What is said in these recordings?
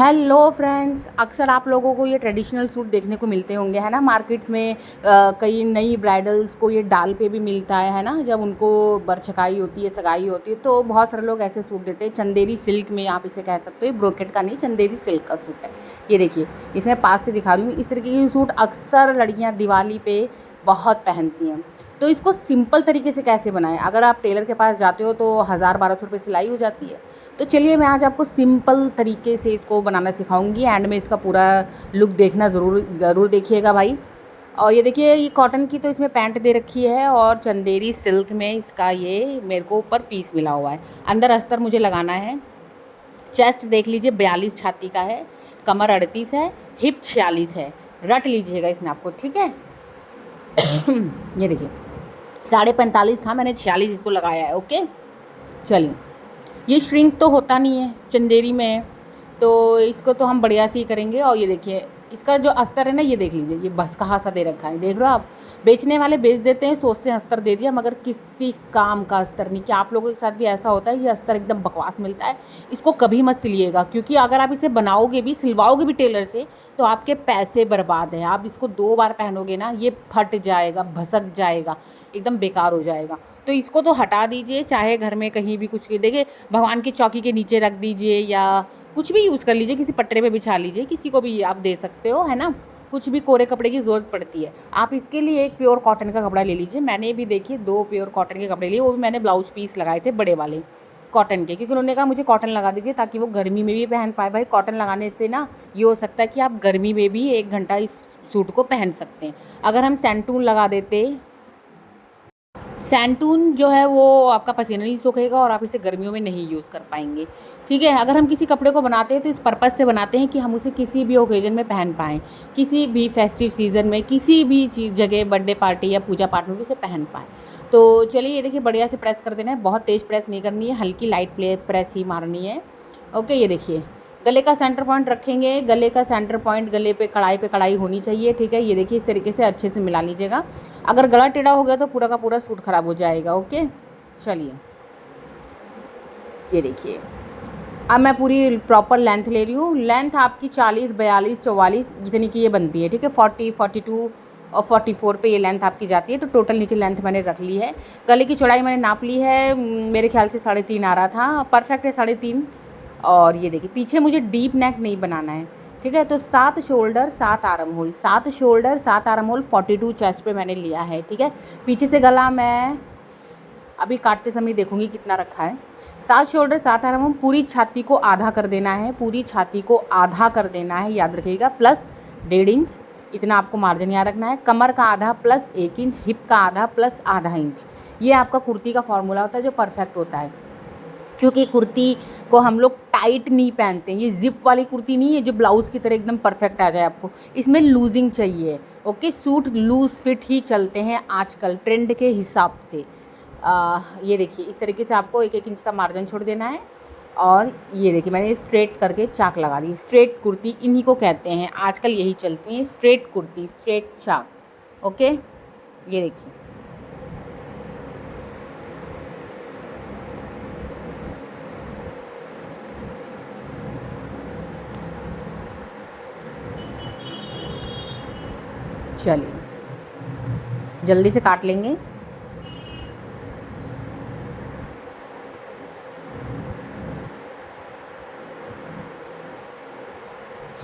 Hello friends, अक्सर आप लोगों को ये ट्रेडिशनल सूट देखने को मिलते होंगे, है ना। मार्केट्स में कई नई ब्राइडल्स को ये डाल पे भी मिलता है ना। जब उनको बरछकाई होती है, सगाई होती है, तो बहुत सारे लोग ऐसे सूट देते हैं। चंदेरी सिल्क में आप इसे कह सकते हो, ब्रोकेट का नहीं, चंदेरी सिल्क का सूट है। ये देखिए, इसे मैं पास से दिखा रही हूँ। इस तरीके के सूट अक्सर लड़कियाँ दिवाली पे बहुत पहनती हैं। तो इसको सिंपल तरीके से कैसे बनाएं? अगर आप टेलर के पास जाते हो तो 1000-1200 रुपये सिलाई हो जाती है। तो चलिए, मैं आज आपको सिंपल तरीके से इसको बनाना सिखाऊंगी। एंड में इसका पूरा लुक देखना ज़रूर देखिएगा भाई। और ये देखिए, ये कॉटन की तो इसमें पैंट दे रखी है और चंदेरी सिल्क में इसका ये मेरे को ऊपर पीस मिला हुआ है। अंदर अस्तर मुझे लगाना है। चेस्ट देख लीजिए 42 छाती का है, कमर 38 है, हिप 46 है। रट लीजिएगा इसने आपको, ठीक है। ये देखिए, 45.5 था, मैंने 46 इसको लगाया है। ओके, चलिए। ये श्रिंक तो होता नहीं है चंदेरी में, तो इसको तो हम बढ़िया से ही करेंगे। और ये देखिए, इसका जो अस्तर है ना, ये देख लीजिए, ये बस कहाँ सा दे रखा है, देख रहे हो आप। बेचने वाले बेच देते हैं, सोचते हैं अस्तर दे दिया, मगर किसी काम का अस्तर नहीं। क्या आप लोगों के साथ भी ऐसा होता है? ये अस्तर एकदम बकवास मिलता है। इसको कभी मत सिलिएगा, क्योंकि अगर आप इसे बनाओगे भी, सिलवाओगे भी टेलर से, तो आपके पैसे बर्बाद हैं। आप इसको 2 बार पहनोगे ना, ये फट जाएगा, भसक जाएगा, एकदम बेकार हो जाएगा। तो इसको तो हटा दीजिए, चाहे घर में कहीं भी कुछ देखिए, भगवान की चौकी के नीचे रख दीजिए, या कुछ भी यूज़ कर लीजिए, किसी पटरे पे बिछा लीजिए, किसी को भी आप दे सकते हो, है ना। कुछ भी कोरे कपड़े की ज़रूरत पड़ती है। आप इसके लिए एक प्योर कॉटन का कपड़ा ले लीजिए। मैंने भी देखिए 2 प्योर कॉटन के कपड़े लिए, वो भी मैंने ब्लाउज पीस लगाए थे बड़े वाले कॉटन के, क्योंकि उन्होंने कहा मुझे कॉटन लगा दीजिए ताकि वो गर्मी में भी पहन पाए। भाई, कॉटन लगाने से ना ये हो सकता है कि आप गर्मी में भी 1 घंटा इस सूट को पहन सकते हैं। अगर हम सैंटून लगा देते, सैंटून जो है वो आपका पसीना नहीं सोखेगा और आप इसे गर्मियों में नहीं यूज़ कर पाएंगे, ठीक है। अगर हम किसी कपड़े को बनाते हैं तो इस पर्पज़ से बनाते हैं कि हम उसे किसी भी ओकेजन में पहन पाएँ, किसी भी फेस्टिव सीज़न में, किसी भी चीज़ जगह, बर्थडे पार्टी या पूजा पाठ में भी उसे पहन पाएँ। तो चलिए, ये देखिए, बढ़िया से प्रेस कर देना है। बहुत तेज़ प्रेस नहीं करनी है, हल्की लाइट प्रेस ही मारनी है। ओके, ये देखिए, गले का सेंटर पॉइंट रखेंगे। गले का सेंटर पॉइंट, गले पे कढ़ाई होनी चाहिए, ठीक है। ये देखिए, इस तरीके से अच्छे से मिला लीजिएगा। अगर गला टेढ़ा हो गया तो पूरा का पूरा सूट ख़राब हो जाएगा। ओके, चलिए, ये देखिए, अब मैं पूरी प्रॉपर लेंथ ले रही हूँ। लेंथ आपकी 40, 42, 44 जितनी की ये बनती है, ठीक है। 40, 42 और 44 पे ये लेंथ आपकी जाती है। तो टोटल नीचे लेंथ मैंने रख ली है। गले की चौड़ाई मैंने नाप ली है, मेरे ख्याल से 3.5 आ रहा था, परफेक्ट है 3.5। और ये देखिए, पीछे मुझे डीप नेक नहीं बनाना है, ठीक है। तो 7 shoulder 7 arm hole, 7 shoulder 7 arm hole, 42 chest पे मैंने लिया है, ठीक है। पीछे से गला मैं अभी काटते समय देखूंगी कितना रखा है। 7 शोल्डर 7 आर्म होल, पूरी छाती को आधा कर देना है, पूरी छाती को आधा कर देना है, याद रखिएगा। प्लस 1.5 इंच, इतना आपको मार्जिन याद रखना है। कमर का आधा प्लस 1 इंच, हिप का आधा प्लस आधा इंच। ये आपका कुर्ती का फॉर्मूला होता है जो परफेक्ट होता है, क्योंकि कुर्ती को हम लोग टाइट नहीं पहनते हैं। ये जिप वाली कुर्ती नहीं है जो ब्लाउज़ की तरह एकदम परफेक्ट आ जाए आपको, इसमें लूजिंग चाहिए। ओके, सूट लूज फिट ही चलते हैं आजकल ट्रेंड के हिसाब से। ये देखिए, इस तरीके से आपको 1-1 इंच का मार्जिन छोड़ देना है। और ये देखिए, मैंने स्ट्रेट करके चाक लगा दी। स्ट्रेट कुर्ती इन्हीं को कहते हैं, आजकल यही चलती है, स्ट्रेट कुर्ती, स्ट्रेट चाक। ओके, ये देखिए, चलिए जल्दी से काट लेंगे।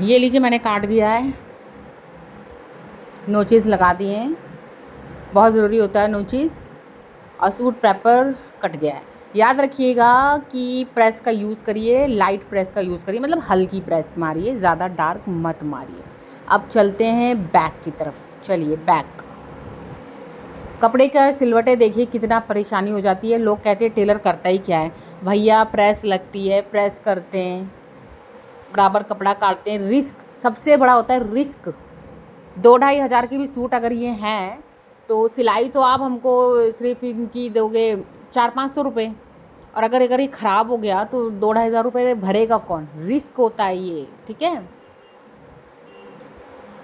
ये लीजिए, मैंने काट दिया है, नोचेस लगा दिए हैं, बहुत ज़रूरी होता है नोचेस। और सूट प्रॉपर कट गया है। याद रखिएगा कि प्रेस का यूज़ करिए, लाइट प्रेस का यूज़ करिए, मतलब हल्की प्रेस मारिए, ज़्यादा डार्क मत मारिए। अब चलते हैं बैक की तरफ। चलिए, बैक कपड़े का सिलवटे देखिए कितना परेशानी हो जाती है। लोग कहते हैं टेलर करता ही क्या है भैया, प्रेस लगती है, प्रेस करते हैं, बराबर कपड़ा काटते हैं। रिस्क सबसे बड़ा होता है, रिस्क। 2-2.5 हज़ार की भी सूट अगर ये हैं तो सिलाई तो आप हमको सिर्फ इनकी दोगे 400-500 रुपये, और अगर ये ख़राब हो गया तो 2-2.5 हज़ार रुपये भरेगा कौन? रिस्क होता है ये, ठीक है।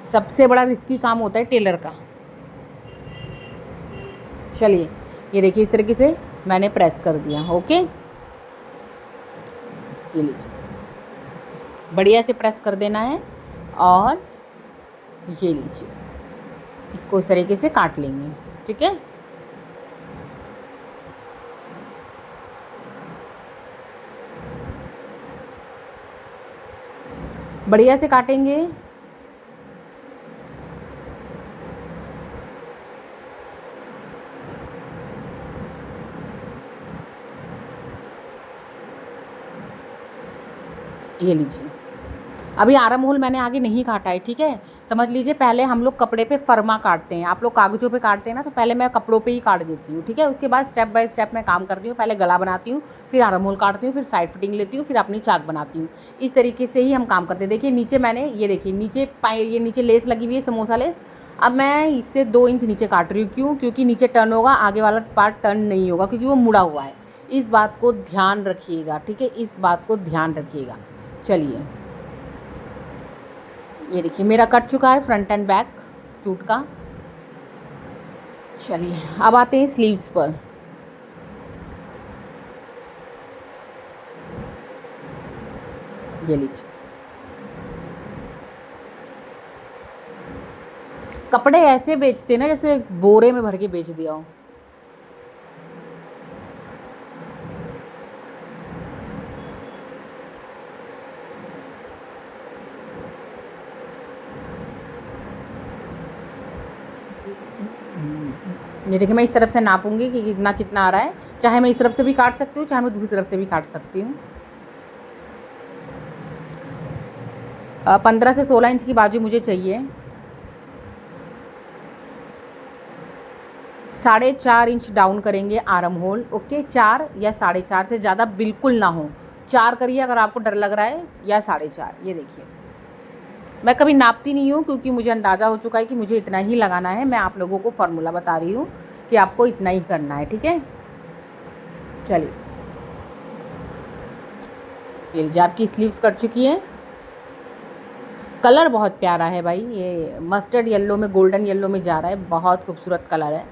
सबसे बड़ा रिस्की काम होता है टेलर का। चलिए, ये देखिए, इस तरीके से मैंने प्रेस कर दिया। ओके, ये लीजिए, बढ़िया से प्रेस कर देना है और ये लीजिए, इसको इस तरीके से काट लेंगे, ठीक है। बढ़िया से काटेंगे। ये लीजिए, अभी आर्म होल मैंने आगे नहीं काटा है, ठीक है। समझ लीजिए, पहले हम लोग कपड़े पे फर्मा काटते हैं, आप लोग कागज़ों पे काटते हैं ना, तो पहले मैं कपड़ों पे ही काट देती हूँ, ठीक है। उसके बाद स्टेप बाय स्टेप मैं काम करती हूँ, पहले गला बनाती हूँ, फिर आर्म होल काटती हूँ, फिर साइड फिटिंग लेती हूँ, फिर अपनी चाक बनाती हूँ। इस तरीके से ही हम काम करते हैं। देखिए नीचे मैंने, ये देखिए नीचे ये नीचे लेस लगी हुई है, समोसा लेस। अब मैं इससे 2 इंच नीचे काट रही हूँ, क्यों? क्योंकि नीचे टर्न होगा, आगे वाला पार्ट टर्न नहीं होगा, क्योंकि वो मुड़ा हुआ है। इस बात को ध्यान रखिएगा, ठीक है, इस बात को ध्यान रखिएगा। चलिए, ये देखिए मेरा कट चुका है फ्रंट एंड बैक सूट का। चलिए अब आते हैं स्लीव्स पर। ये लीजिए, कपड़े ऐसे बेचते ना जैसे बोरे में भर के बेच दिया हो। ये देखिए, मैं इस तरफ से नापूंगी कि कितना कितना आ रहा है। चाहे मैं इस तरफ से भी काट सकती हूँ, चाहे मैं दूसरी तरफ से भी काट सकती हूँ। 15 से 16 इंच की बाजू मुझे चाहिए। 4.5 इंच डाउन करेंगे आर्म होल, ओके। 4 या 4.5 से ज़्यादा बिल्कुल ना हो। 4 करिए अगर आपको डर लग रहा है, या 4.5। ये देखिए, मैं कभी नापती नहीं हूँ, क्योंकि मुझे अंदाज़ा हो चुका है कि मुझे इतना ही लगाना है। मैं आप लोगों को फार्मूला बता रही हूँ कि आपको इतना ही करना है, ठीक है। चलिए, ये लीजिए आपकी स्लीव्स कट चुकी है। कलर बहुत प्यारा है भाई, ये मस्टर्ड येलो में गोल्डन येलो में जा रहा है, बहुत खूबसूरत कलर है।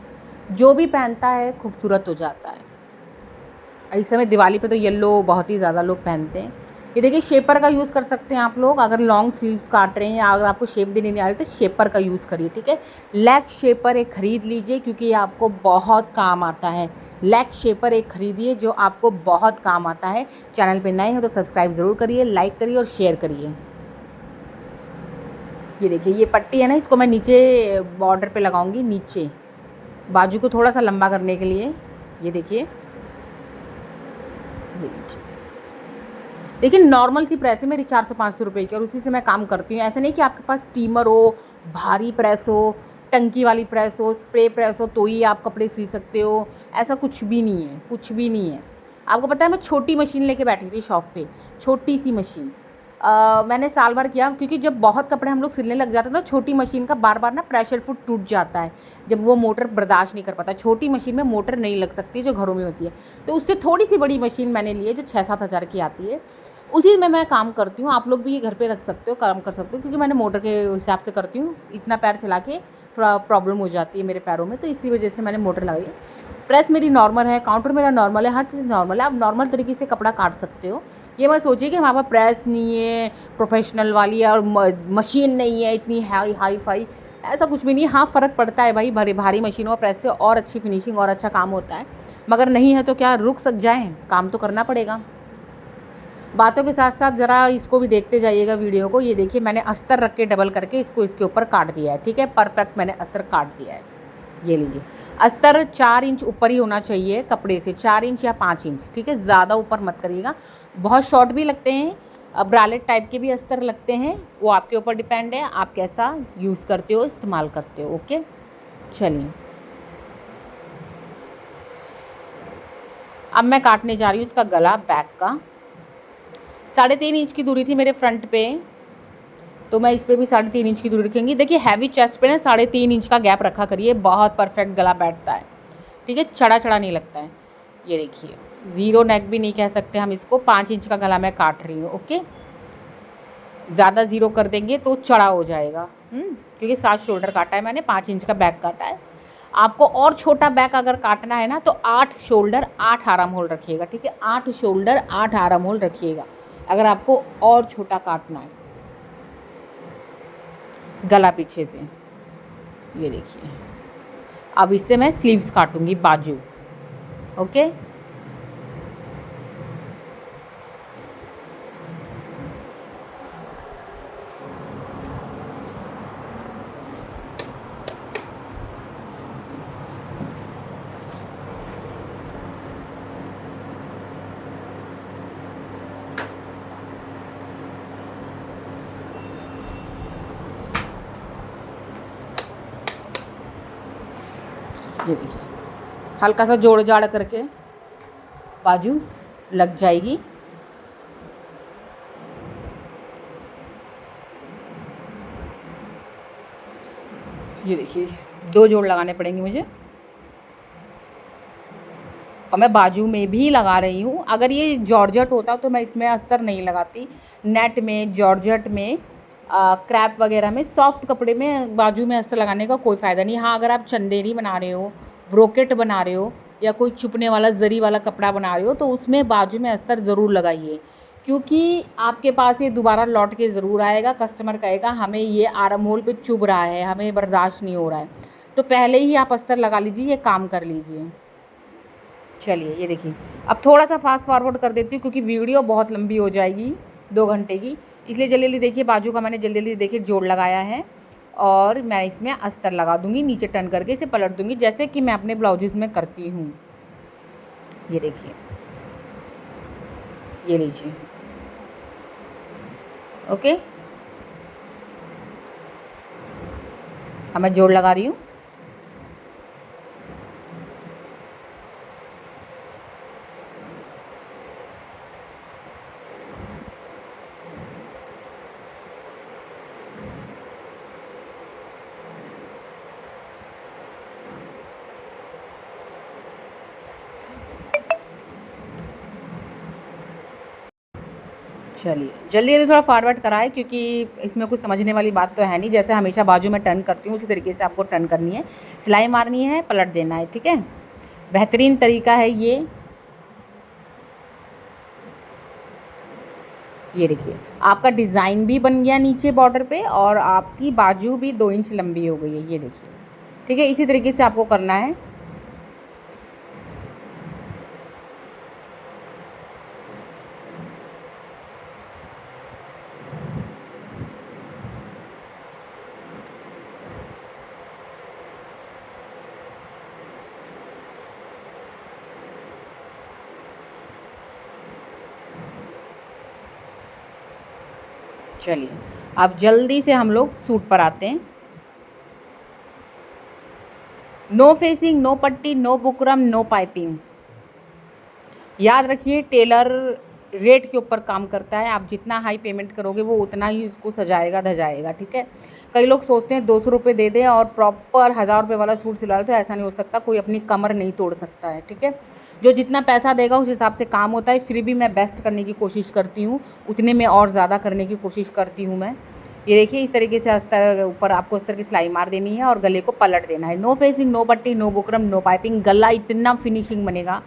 जो भी पहनता है खूबसूरत हो जाता है। इस समय दिवाली पे तो येलो बहुत ही ज़्यादा लोग पहनते हैं। ये देखिए, शेपर का यूज़ कर सकते हैं आप लोग, अगर लॉन्ग स्लीव्स काट रहे हैं या अगर आपको शेप देनी नहीं आ रही तो शेपर का यूज़ करिए, ठीक है। लेग शेपर एक ख़रीद लीजिए, क्योंकि ये आपको बहुत काम आता है। लेग शेपर एक ख़रीदिए जो आपको बहुत काम आता है। चैनल पे नए हैं तो सब्सक्राइब ज़रूर करिए, लाइक करिए और शेयर करिए। ये देखिए, ये पट्टी है ना, इसको मैं नीचे बॉर्डर पे लगाऊंगी, नीचे बाजू को थोड़ा सा लंबा करने के लिए। ये देखिए, ये लीजिए, लेकिन नॉर्मल सी प्रेस है मेरी 400-500 रुपये की, और उसी से मैं काम करती हूँ। ऐसा नहीं कि आपके पास स्टीमर हो, भारी प्रेस हो, टंकी वाली प्रेस हो, स्प्रे प्रेस हो तो ही आप कपड़े सिल सकते हो। ऐसा कुछ भी नहीं है, कुछ भी नहीं है। आपको पता है, मैं छोटी मशीन लेके बैठी थी शॉप पे, छोटी सी मशीन। मैंने साल भर किया, क्योंकि जब बहुत कपड़े हम लोग सिलने लग जाते हैं तो छोटी मशीन का बार बार ना प्रेशर फुट टूट जाता है, जब वो मोटर बर्दाश्त नहीं कर पाता। छोटी मशीन में मोटर नहीं लग सकती जो घरों में होती है, तो उससे थोड़ी सी बड़ी मशीन मैंने ली है जो 6-7 हज़ार की आती है, उसी में मैं काम करती हूँ। आप लोग भी ये घर पे रख सकते हो, काम कर सकते हो, क्योंकि मैंने मोटर के हिसाब से करती हूँ। इतना पैर चला के थोड़ा प्रॉब्लम हो जाती है मेरे पैरों में, तो इसी वजह से मैंने मोटर लगाई है। प्रेस मेरी नॉर्मल है, काउंटर मेरा नॉर्मल है, हर चीज़ नॉर्मल है। आप नॉर्मल तरीके से कपड़ा काट सकते हो। ये मत सोचिए कि हमारे पास प्रेस नहीं है प्रोफेशनल वाली, और मशीन नहीं है इतनी हाई फाई, ऐसा कुछ भी नहीं। हाँ, फ़र्क पड़ता है भाई, भारी भारी मशीनों और प्रेस से और अच्छी फिनिशिंग और अच्छा काम होता है, मगर नहीं है तो क्या रुक सक जाएँ, काम तो करना पड़ेगा। बातों के साथ साथ ज़रा इसको भी देखते जाइएगा वीडियो को। ये देखिए, मैंने अस्तर रख के डबल करके इसको इसके ऊपर काट दिया है, ठीक है। परफेक्ट मैंने अस्तर काट दिया है। ये लीजिए, अस्तर 4 इंच ऊपर ही होना चाहिए कपड़े से, 4 इंच या 5 इंच, ठीक है। ज़्यादा ऊपर मत करिएगा, बहुत शॉर्ट भी लगते हैं, ब्रालेट टाइप के भी अस्तर लगते हैं, वो आपके ऊपर डिपेंड है, आप कैसा यूज़ करते हो, इस्तेमाल करते हो, ओके। चलिए, अब मैं काटने जा रही हूँ इसका गला, बैक का। 3.5 इंच की दूरी थी मेरे फ्रंट पे, तो मैं इस पर भी 3.5 इंच की दूरी रखेंगी। देखिए, हैवी चेस्ट पे ना 3.5 इंच का गैप रखा करिए, बहुत परफेक्ट गला बैठता है, ठीक है, चढ़ा चढ़ा नहीं लगता है। ये देखिए, ज़ीरो नेक भी नहीं कह सकते हम इसको, 5 इंच का गला मैं काट रही हूँ, ओके। ज़्यादा ज़ीरो कर देंगे तो चढ़ा हो जाएगा, क्योंकि 7 शोल्डर काटा है मैंने, 5 इंच का बैक काटा है। आपको और छोटा बैक अगर काटना है ना, तो 8 शोल्डर 8 आर्म होल रखिएगा, ठीक है। 8 शोल्डर 8 आर्म होल रखिएगा। अगर आपको और छोटा काटना है, गला पीछे से, ये देखिए। अब इससे मैं स्लीव्स काटूंगी, बाजू। ओके, ये देखिए, हल्का सा जोड़ जाड़ करके बाजू लग जाएगी। ये देखिए, 2 जोड़ लगाने पड़ेंगे मुझे, और मैं बाजू में भी लगा रही हूँ। अगर ये जॉर्जेट होता तो मैं इसमें अस्तर नहीं लगाती। नेट में, जॉर्जेट में, क्रैप वगैरह में, सॉफ्ट कपड़े में बाजू में अस्तर लगाने का कोई फ़ायदा नहीं। हाँ, अगर आप चंदेरी बना रहे हो, ब्रोकेट बना रहे हो, या कोई छुपने वाला जरी वाला कपड़ा बना रहे हो, तो उसमें बाजू में अस्तर ज़रूर लगाइए, क्योंकि आपके पास ये दोबारा लौट के ज़रूर आएगा। कस्टमर कहेगा हमें ये आर्म होल पे चुभ रहा है, हमें बर्दाश्त नहीं हो रहा है। तो पहले ही आप अस्तर लगा लीजिए, ये काम कर लीजिए। चलिए, ये देखिए, अब थोड़ा सा फास्ट फॉरवर्ड कर देती हूँ क्योंकि वीडियो बहुत लंबी हो जाएगी, 2 घंटे की, इसलिए जल्दी जल्दी देखिए। बाजू का मैंने जल्दी जल्दी देखिए जोड़ लगाया है, और मैं इसमें अस्तर लगा दूँगी, नीचे टर्न करके इसे पलट दूँगी, जैसे कि मैं अपने ब्लाउजेज़ में करती हूँ। ये देखिए, ये लीजिए। ओके, अब मैं जोड़ लगा रही हूँ। चलिए, जल्दी जल्दी थोड़ा फॉरवर्ड कराएं, क्योंकि इसमें कुछ समझने वाली बात तो है नहीं। जैसे हमेशा बाजू में टर्न करती हूँ उसी तरीके से आपको टर्न करनी है, सिलाई मारनी है, पलट देना है। ठीक है, बेहतरीन तरीका है ये। ये देखिए, आपका डिज़ाइन भी बन गया नीचे बॉर्डर पे, और आपकी बाजू भी 2 इंच लंबी हो गई है। ये देखिए, ठीक है, इसी तरीके से आपको करना है। चलिए, अब जल्दी से हम लोग सूट पर आते हैं। नो फेसिंग, नो पट्टी, नो बुकरम, नो पाइपिंग। याद रखिए, टेलर रेट के ऊपर काम करता है। आप जितना हाई पेमेंट करोगे वो उतना ही उसको सजाएगा धजाएगा। ठीक है, कई लोग सोचते हैं 200 रुपये दे दें और प्रॉपर 1000 रुपये वाला सूट सिला, तो ऐसा नहीं हो सकता। कोई अपनी कमर नहीं तोड़ सकता है। ठीक है, जो जितना पैसा देगा उस हिसाब से काम होता है। फिर भी मैं बेस्ट करने की कोशिश करती हूँ, उतने में और ज़्यादा करने की कोशिश करती हूँ मैं। ये देखिए, इस तरीके से अस्तर ऊपर आपको अस्तर की सिलाई मार देनी है और गले को पलट देना है। नो फेसिंग, नो पट्टी, नो बुकरम, नो पाइपिंग। गला इतना फिनिशिंग बनेगा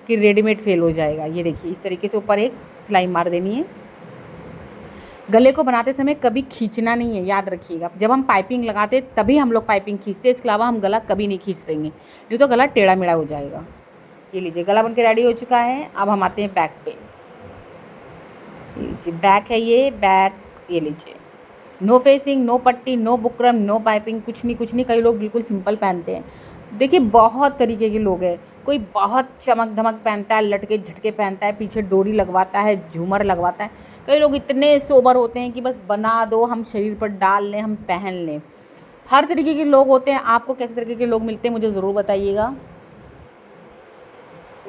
कि रेडीमेड फेल हो जाएगा। ये देखिए, इस तरीके से ऊपर एक सिलाई मार देनी है। गले को बनाते समय कभी खींचना नहीं है, याद रखिएगा। जब हम पाइपिंग लगाते तभी हम लोग पाइपिंग खींचते, इसके अलावा हम गला कभी नहीं खींच देंगे, नहीं तो गला टेढ़ा मेढ़ा हो जाएगा। ये लीजिए, गला बनके रेडी हो चुका है। अब हम आते हैं बैक पे। ये लीजिए, बैक है ये, बैक। ये लीजिए, नो फेसिंग, नो पट्टी, नो बुकरम, नो पाइपिंग, कुछ नहीं कुछ नहीं। कई लोग बिल्कुल सिंपल पहनते हैं। देखिए, बहुत तरीके के लोग हैं। कोई बहुत चमक धमक पहनता है, लटके झटके पहनता है, पीछे डोरी लगवाता है, झूमर लगवाता है। कई लोग इतने सोबर होते हैं कि बस बना दो, हम शरीर पर डाल लें, हम पहन लें। हर तरीके के लोग होते हैं। आपको कैसे तरीके के लोग मिलते हैं मुझे ज़रूर बताइएगा।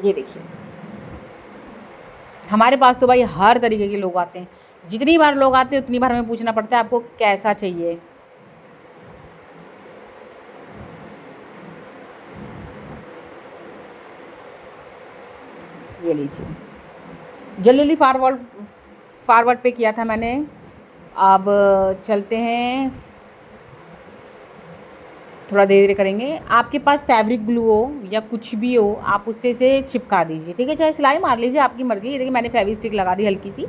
ये देखिए, हमारे पास तो भाई हर तरीके के लोग आते हैं। जितनी बार लोग आते हैं उतनी बार हमें पूछना पड़ता है आपको कैसा चाहिए। ये लीजिए, जल्दी जल्दी फॉरवर्ड पे किया था मैंने। अब चलते हैं, थोड़ा देर करेंगे। आपके पास फैब्रिक ग्लू हो या कुछ भी हो, आप उससे से चिपका दीजिए। ठीक है, चाहे सिलाई मार लीजिए, आपकी मर्ज़ी। ये देखिए, मैंने फेवी स्टिक लगा दी हल्की सी।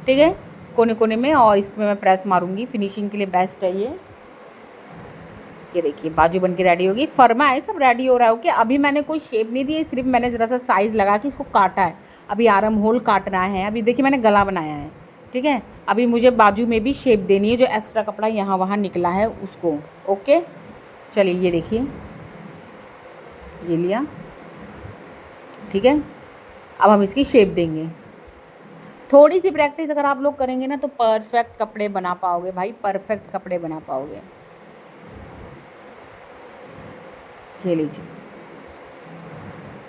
ठीक है, कोने कोने में, और इसमें मैं प्रेस मारूंगी, फिनिशिंग के लिए बेस्ट है ये देखिए बाजू बन के रेडी होगी। फर्मा है, सब रेडी हो रहा है। ओके, अभी मैंने कोई शेप नहीं दी है, सिर्फ मैंने ज़रा सा साइज़ लगा के इसको काटा है। अभी आर्म होल काटना है। अभी देखिए मैंने गला बनाया है, ठीक है। अभी मुझे बाजू में भी शेप देनी है, जो एक्स्ट्रा कपड़ा यहाँ वहाँ निकला है उसको। ओके, चलिए ये देखिए, ये लिया, ठीक है। अब हम इसकी शेप देंगे। थोड़ी सी प्रैक्टिस अगर आप लोग करेंगे ना तो परफेक्ट कपड़े बना पाओगे भाई, परफेक्ट कपड़े बना पाओगे। ये लीजिए,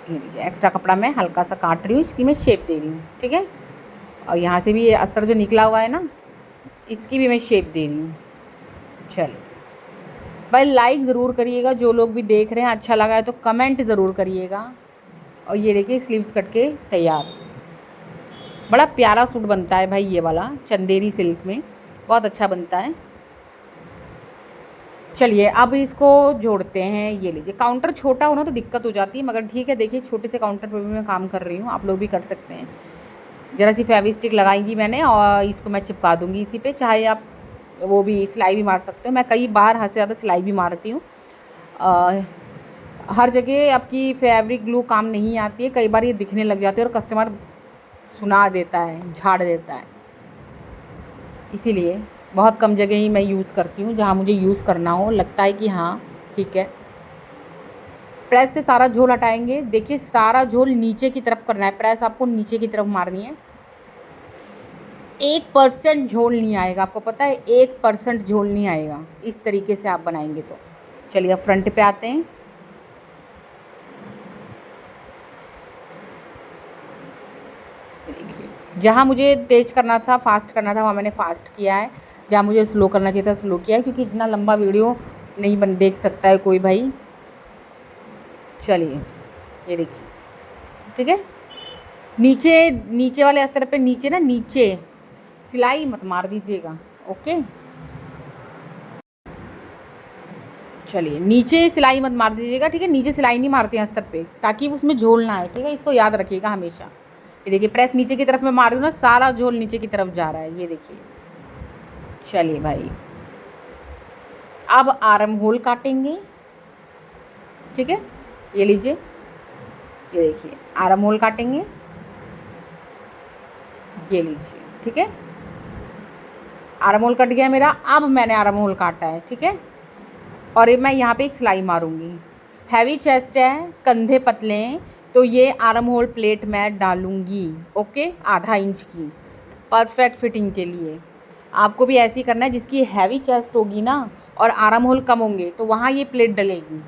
ये लीजिए, एक्स्ट्रा कपड़ा मैं हल्का सा काट रही हूँ, इसकी मैं शेप दे रही हूँ, ठीक है। और यहाँ से भी ये अस्तर जो निकला हुआ है ना, इसकी भी मैं शेप दे रही हूँ। चलिए भाई, लाइक ज़रूर करिएगा, जो लोग भी देख रहे हैं अच्छा लगा है तो कमेंट ज़रूर करिएगा। और ये देखिए स्लीव्स कट के तैयार, बड़ा प्यारा सूट बनता है भाई ये वाला, चंदेरी सिल्क में बहुत अच्छा बनता है। चलिए अब इसको जोड़ते हैं। ये लीजिए, काउंटर छोटा हो ना तो दिक्कत हो जाती है, मगर ठीक है, देखिए छोटे से काउंटर पर भी मैं काम कर रही हूँ, आप लोग भी कर सकते हैं। ज़रा सी फेविस्टिक लगाएंगी मैंने और इसको मैं चिपका दूँगी इसी पे, चाहे आप वो भी सिलाई भी मार सकते हो। मैं कई बार हद से ज़्यादा सिलाई भी मारती हूँ। हर जगह आपकी फैब्रिक ग्लू काम नहीं आती है, कई बार ये दिखने लग जाती है और कस्टमर सुना देता है, झाड़ देता है। इसीलिए बहुत कम जगह ही मैं यूज़ करती हूँ, जहाँ मुझे यूज़ करना हो, लगता है कि हाँ ठीक है। प्रेस से सारा झोल हटाएंगे। देखिए सारा झोल नीचे की तरफ करना है, प्रेस आपको नीचे की तरफ मारनी है। 1% झोल नहीं आएगा, आपको पता है 1% झोल नहीं आएगा इस तरीके से आप बनाएंगे तो। चलिए अब फ्रंट पे आते हैं। देखिए जहाँ मुझे तेज करना था, फास्ट करना था, वहाँ मैंने फास्ट किया है। जहाँ मुझे स्लो करना चाहिए था स्लो किया है, क्योंकि इतना लंबा वीडियो नहीं देख सकता है कोई भाई। चलिए ये देखिए, ठीक है। नीचे नीचे वाले अस्तर पे नीचे ना, नीचे सिलाई मत मार दीजिएगा। ओके, चलिए नीचे सिलाई मत मार दीजिएगा, ठीक है। नीचे सिलाई नहीं मारते हैं अस्तर पे, ताकि उसमें झोल ना आए, ठीक है। इसको याद रखिएगा हमेशा। ये देखिए प्रेस नीचे की तरफ मैं मार रही हूँ ना, सारा झोल नीचे की तरफ जा रहा है, ये देखिए। चलिए भाई, अब आर्म होल काटेंगे, ठीक है। ये लीजिए, ये देखिए आर्म होल काटेंगे, ये लीजिए, ठीक है। आर्म होल कट गया मेरा। अब मैंने आर्म होल काटा है, ठीक है। और ये मैं यहाँ पे एक सिलाई मारूंगी। हैवी चेस्ट है, कंधे पतले हैं, तो ये आर्म होल प्लेट मैं डालूंगी। ओके, आधा इंच की, परफेक्ट फिटिंग के लिए। आपको भी ऐसी करना है, जिसकी हैवी चेस्ट होगी ना और आर्म होल कम होंगे तो वहाँ ये प्लेट डलेगी।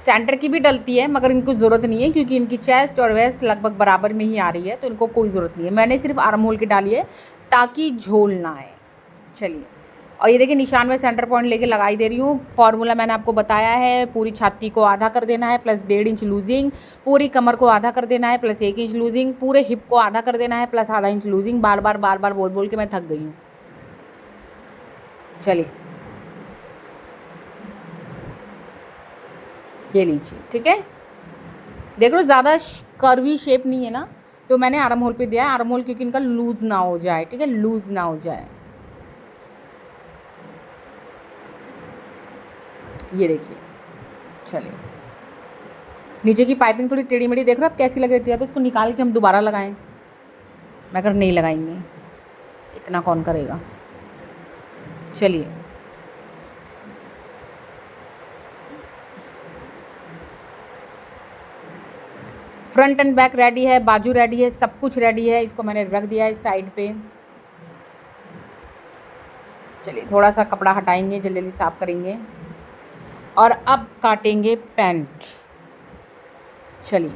सेंटर की भी डलती है, मगर इनको ज़रूरत नहीं है, क्योंकि इनकी चेस्ट और वेस्ट लगभग बराबर में ही आ रही है, तो इनको कोई ज़रूरत नहीं है। मैंने सिर्फ आर्म होल की डाली है ताकि झोल ना आए। चलिए, और ये देखिए निशान में सेंटर पॉइंट लेके लगाई दे रही हूँ। फॉर्मूला मैंने आपको बताया है, पूरी छाती को आधा कर देना है प्लस 1.5 इंच लूजिंग, पूरी कमर को आधा कर देना है प्लस 1 इंच लूजिंग, पूरे हिप को आधा कर देना है प्लस आधा इंच लूजिंग। बार बार बोल बोल के मैं थक गई हूँ। चलिए ये लीजिए, ठीक है। देख लो ज़्यादा कर्वी शेप नहीं है ना, तो मैंने आर्म होल पे दिया है। आर्म होल क्योंकि इनका लूज़ ना हो जाए, ठीक है, लूज़ ना हो जाए। ये देखिए, चलिए नीचे की पाइपिंग थोड़ी टेढ़ी मेढ़ी देख रहे हो आप कैसी लग रही थी, तो इसको निकाल के हम दोबारा लगाएं। मैं अगर नहीं लगाएंगे इतना कौन करेगा। चलिए फ्रंट एंड बैक रेडी है, बाजू रेडी है, सब कुछ रेडी है। इसको मैंने रख दिया है साइड पे। चलिए थोड़ा सा कपड़ा हटाएंगे, जल्दी जल्दी साफ करेंगे और अब काटेंगे पैंट। चलिए,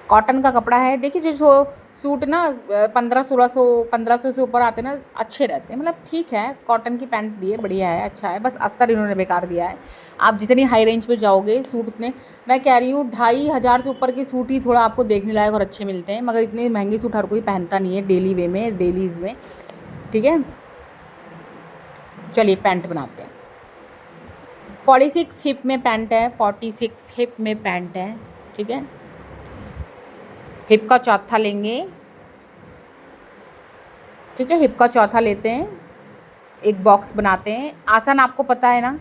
कॉटन का कपड़ा है। देखिए जो सूट ना 1500 से ऊपर आते ना, अच्छे रहते हैं, मतलब ठीक है। कॉटन की पैंट दी है, बढ़िया है, अच्छा है। बस अस्तर इन्होंने बेकार दिया है। आप जितनी हाई रेंज पे जाओगे सूट उतने, मैं कह रही हूँ 2500 से ऊपर के सूट ही थोड़ा आपको देखने लायक और अच्छे मिलते हैं, मगर इतने महंगे सूट हर कोई पहनता नहीं है डेली वे में, डेलीज़ में, ठीक है। चलिए पैंट बनाते हैं। 46 हिप में पैंट है, 46 हिप में पैंट है, ठीक है। हिप का चौथा लेंगे, ठीक है, हिप का चौथा लेते हैं, एक बॉक्स बनाते हैं। आसन आपको पता है ना,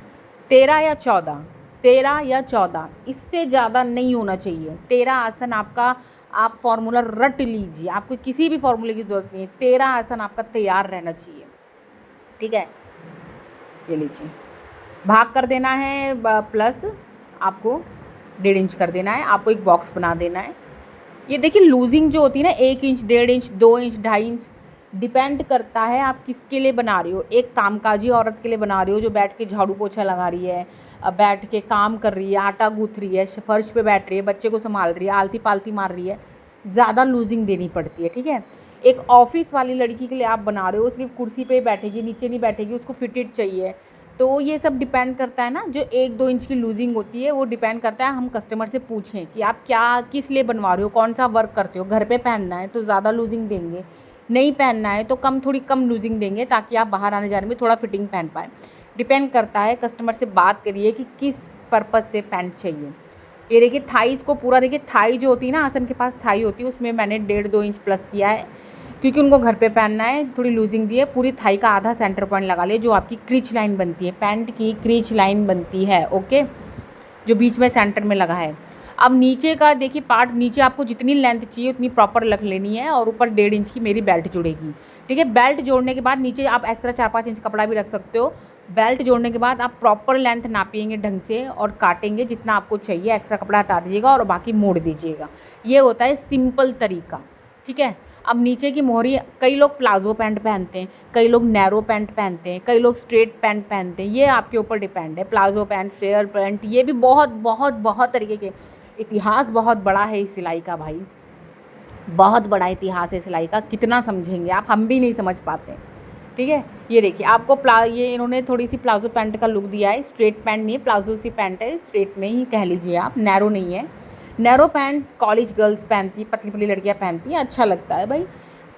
13 या 14, 13 या 14, इससे ज़्यादा नहीं होना चाहिए। 13 आसन आपका, आप फार्मूला रट लीजिए, आपको किसी भी फार्मूले की ज़रूरत नहीं है, 13 आसन आपका तैयार रहना चाहिए। ठीक है, ये लीजिए, भाग कर देना है प्लस आपको 1.5 इंच कर देना है, आपको एक बॉक्स बना देना है। ये देखिए लूजिंग जो होती है ना, 1 inch, 1.5 inch, 2 inch, 2.5 inch, depend करता है आप किसके लिए बना रही हो। एक कामकाजी औरत के लिए बना रही हो जो बैठ के झाड़ू पोछा लगा रही है, बैठ के काम कर रही है, आटा गूँथ रही है, फर्श पे बैठ रही है, बच्चे को संभाल रही है, आलती पालती मार रही है, ज़्यादा लूजिंग देनी पड़ती है। ठीक है, एक ऑफिस वाली लड़की के लिए आप बना रहे हो, सिर्फ कुर्सी पे ही बैठेगी, नीचे नहीं बैठेगी, उसको फिटेड चाहिए, तो ये सब डिपेंड करता है ना। जो 1-2 इंच की लूजिंग होती है वो डिपेंड करता है, हम कस्टमर से पूछें कि आप क्या किस लिए बनवा रहे हो, कौन सा वर्क करते हो, घर पे पहनना है तो ज़्यादा लूजिंग देंगे, नहीं पहनना है तो थोड़ी कम लूजिंग देंगे, ताकि आप बाहर आने जाने में थोड़ा फिटिंग पहन पाएँ। डिपेंड करता है, कस्टमर से बात करिए कि किस पर्पज़ से पैंट चाहिए। ये देखिए थाईज़ को पूरा देखिए, थाई जो होती है ना, आसन के पास थाई होती है, उसमें मैंने 1.5-2 इंच प्लस किया है, क्योंकि उनको घर पे पहनना है, थोड़ी लूजिंग दी है। पूरी थाई का आधा सेंटर पॉइंट लगा लिए, जो आपकी क्रीच लाइन बनती है, पैंट की क्रीच लाइन बनती है, ओके, जो बीच में सेंटर में लगा है। अब नीचे का देखिए पार्ट, नीचे आपको जितनी लेंथ चाहिए उतनी प्रॉपर रख लेनी है, और ऊपर 1.5 इंच की मेरी बेल्ट जुड़ेगी। ठीक है, बेल्ट जोड़ने के बाद नीचे आप एक्स्ट्रा 4-5 इंच कपड़ा भी रख सकते हो। बेल्ट जोड़ने के बाद आप प्रॉपर लेंथ नापिएंगे ढंग से और काटेंगे जितना आपको चाहिए, एक्स्ट्रा कपड़ा हटा दीजिएगा और बाकी मोड़ दीजिएगा। ये होता है सिंपल तरीका। ठीक है, अब नीचे की मोहरी, कई लोग प्लाजो पैंट पहनते हैं, कई लोग नैरो पैंट पहनते हैं, कई लोग स्ट्रेट पैंट पहनते हैं, ये आपके ऊपर डिपेंड है। प्लाजो पैंट, फ्लेयर पैंट, ये भी बहुत बहुत बहुत तरीके के, इतिहास बहुत बड़ा है इस सिलाई का भाई, बहुत बड़ा इतिहास है सिलाई का, कितना समझेंगे आप, हम भी नहीं समझ पाते। ठीक है, ये देखिए आपको ये इन्होंने थोड़ी सी प्लाजो पैंट का लुक दिया है, स्ट्रेट पैंट नहीं है, प्लाजो सी पैंट है, स्ट्रेट में ही कह लीजिए आप, नैरो नहीं है। नैरो पैंट कॉलेज गर्ल्स पहनती, पतली पतली लड़कियां पहनती हैं, अच्छा लगता है भाई।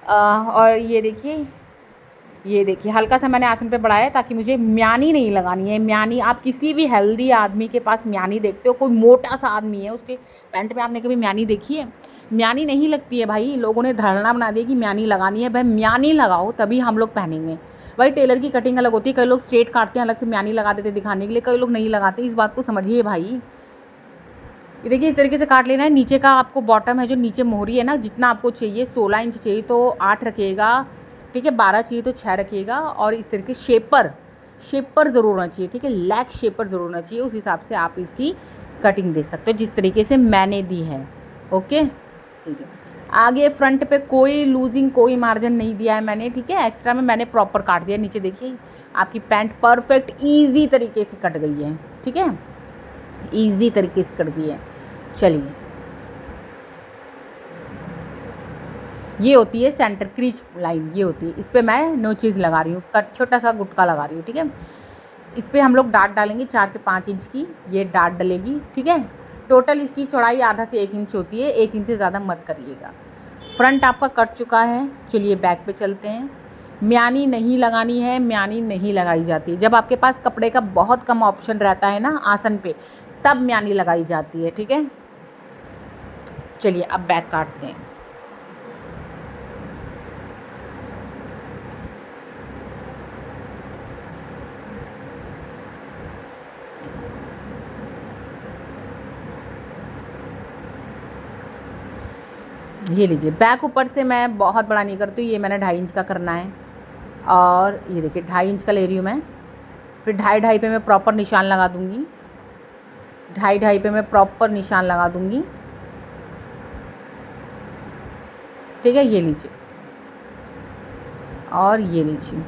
और ये देखिए हल्का सा मैंने आसन पे बढ़ाया ताकि मुझे म्यानी नहीं लगानी है। म्यानी, आप किसी भी हेल्दी आदमी के पास म्यानी देखते हो, कोई मोटा सा आदमी है उसके पैंट पे आपने कभी म्यानी देखी है? म्यानी नहीं लगती है भाई, लोगों ने धारणा बना दी कि म्यानी लगानी है। भाई म्यानी लगाओ तभी हम लोग पहनेंगे। भाई टेलर की कटिंग अलग होती है, कई लोग स्ट्रेट काटते हैं, अलग से म्यानी लगा देते दिखाने के लिए, कई लोग नहीं लगाते, इस बात को समझिए भाई। ये देखिए इस तरीके से काट लेना है। नीचे का आपको बॉटम है, जो नीचे मोहरी है ना, जितना आपको चाहिए, 16 इंच चाहिए तो 8 रखिएगा, ठीक है, 12 चाहिए तो 6 रखिएगा। और इस तरीके शेपर ज़रूर होना चाहिए, ठीक है, लैग शेपर ज़रूर होना चाहिए, उस हिसाब से आप इसकी कटिंग दे सकते हो जिस तरीके से मैंने दी है। ओके, ठीक है। आगे फ्रंट पे कोई लूजिंग, कोई मार्जिन नहीं दिया है मैंने, ठीक है, एक्स्ट्रा में मैंने प्रॉपर काट दिया। नीचे देखिए आपकी पैंट परफेक्ट ईजी तरीके से कट गई है, ठीक है, ईजी तरीके से कट गई है। चलिए, ये होती है सेंटर क्रीच लाइन, ये होती है, इस पर मैं नो चीज़ लगा रही हूँ, कट छोटा सा गुटका लगा रही हूँ, ठीक है। इस पर हम लोग डाट डालेंगे 4 से 5 इंच की, ये डाट डलेगी, ठीक है। टोटल इसकी चौड़ाई आधा से 1 इंच होती है, 1 इंच से ज़्यादा मत करिएगा। फ्रंट आपका कट चुका है, चलिए बैक पे चलते हैं। म्यानी नहीं लगानी है, म्यानी नहीं लगाई जाती। जब आपके पास कपड़े का बहुत कम ऑप्शन रहता है ना आसन पे, तब म्यानी लगाई जाती है, ठीक है। चलिए अब बैक काटते हैं। ये लीजिए बैक ऊपर से मैं बहुत बड़ा नहीं करती हूँ, ये मैंने 2.5 इंच का करना है। और ये देखिए 2.5 इंच का ले रही हूँ मैं, फिर 2.5 पे मैं प्रॉपर निशान लगा दूँगी, 2.5 पे मैं प्रॉपर निशान लगा दूँगी, ठीक है। ये लीजिए और ये लीजिए,